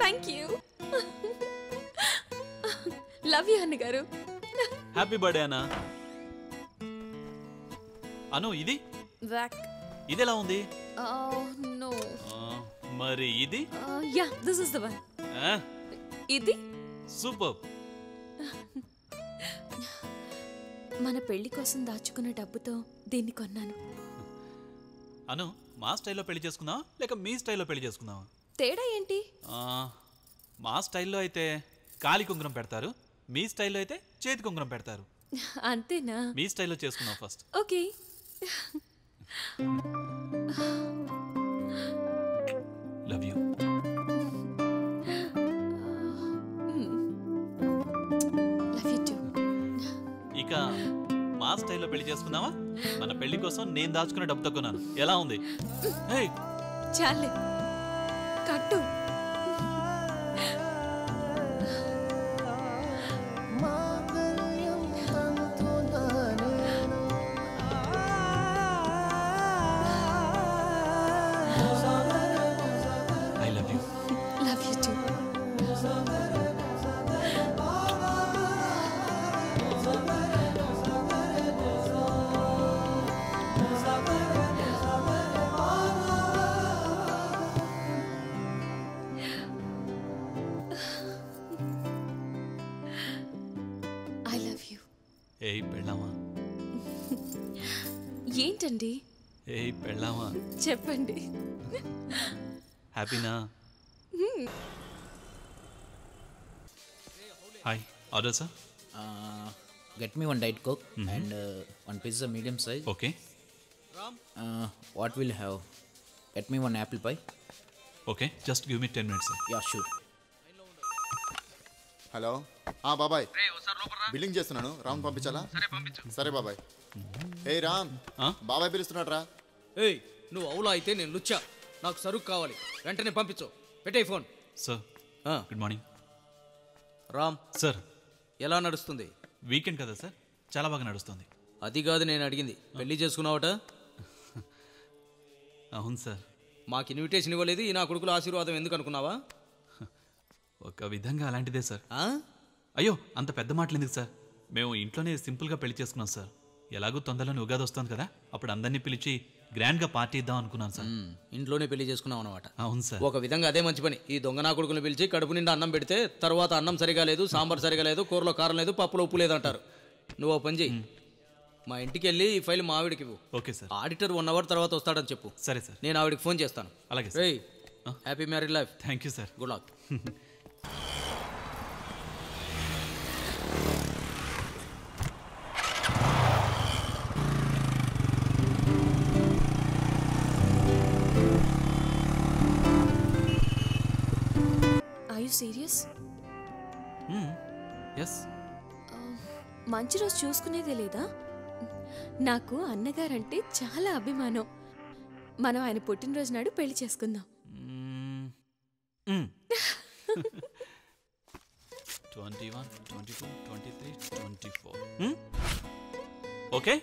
Thank you. Love you అన్నగారు. Happy birthday అన్నా. అను ఇది ఇది ఎలా ఉంది? నో. మరి ఇది? Yeah, this is the one. ఇది సూపర్. మన పెళ్లి కోసం దాచుకున్న డబ్బుతో దీన్ని కొన్నాను. అను, మా స్టైల్లో పెళ్లి చేసుకున్నావా లేక మీ స్టైల్లో పెళ్లి చేసుకున్నావా? తేడా ఏంటి? మా స్టైల్లో అయితే కాలి కుంగురం పెడతారు, మీ స్టైల్లో అయితే చేతి కుంగురం పెడతారు. అంతేనా? మీ స్టైల్లో చేసుకున్నావు first. Okay. Love you. Love you to. ఇక మా స్టైల్లో పెళ్లి చేసుకున్నావా? మన పెళ్లి కోసం నేను దాచుకున్న డబ్బుతో కొన్నాను. ఎలా ఉంది? చాలే, కట్టు. I love you. Love you too. I love you. ఏయ్ పెళ్ళామా. ఏంటండి? ఏయ్ పెళ్ళామా. చెప్పండి. హ్యాపీనా? Hi, order sir. Get me one Diet Coke and one pizza medium size. Okay. What will you have? Get me one apple pie. Okay, just give me 10 minutes, sir. Yeah, sure. Hello బాబాయ్, billing చేస్తున్నాను. రామ్ పంపించాలా? సరే బాబాయ్. ఏ రామ్, బాబాయ్ పిలుస్తున్నాడు రా. ఏయ్, నువ్వు అవులా అయితే నేను లుచ్చా. నాకు సరుకు కావాలి, వెంటనే పంపించు. పెట్టే phone. Sir, good morning. Ram sir, ఎలా నడుస్తుంది? వీకెండ్ కదా సార్, చాలా బాగా నడుస్తుంది. అది కాదు నేను అడిగింది, పెళ్లి చేసుకున్నావట? అవును సార్. మాకు ఇన్విటేషన్ ఇవ్వలేదు, ఈ నా కొడుకుల ఆశీర్వాదం ఎందుకు అనుకున్నావా? ఒక విధంగా అలాంటిదే సార్. అయ్యో, అంత పెద్ద మాటలు ఎందుకు సార్? మేము ఇంట్లోనే సింపుల్గా పెళ్లి చేసుకున్నాం సార్. ఎలాగో తొందరలోనే ఉగాది వస్తుంది కదా, అప్పుడు అందరినీ పిలిచి గ్రాండ్గా పార్టీ ఇద్దాం అనుకున్నాను సార్. ఇంట్లోనే పెళ్లి చేసుకున్నావు అనమాట. అవును సార్. ఒక విధంగా అదే మంచి పని. ఈ దొంగ నా కొడుకుని పిలిచి కడుపు నిండా అన్నం పెడితే తర్వాత అన్నం సరిగా లేదు, సాంబార్ సరిగా లేదు, కూరలో కారం లేదు, పప్పులో ఉప్పు లేదు అంటారు. నువ్వు ఓ పని చెయ్యి, మా ఇంటికి వెళ్ళి ఈ ఫైల్ మా ఆవిడకి ఇవ్వు. Okay sir. ఆడిటర్ 1 hour తర్వాత వస్తాడని చెప్పు. సరే సార్. నేను ఆవిడకి ఫోన్ చేస్తాను. అలాగే. Happy married life. Thank you sir. Good luck. Are you serious? Yes. మంచి రోజు చూసుకునేదే లేదా? నాకు అన్నగారంటే చాలా అభిమానం. మనం ఆయన పుట్టినరోజు నాడు పెళ్లి చేసుకుందాం. 21, 22, 23, 24. ఓకే,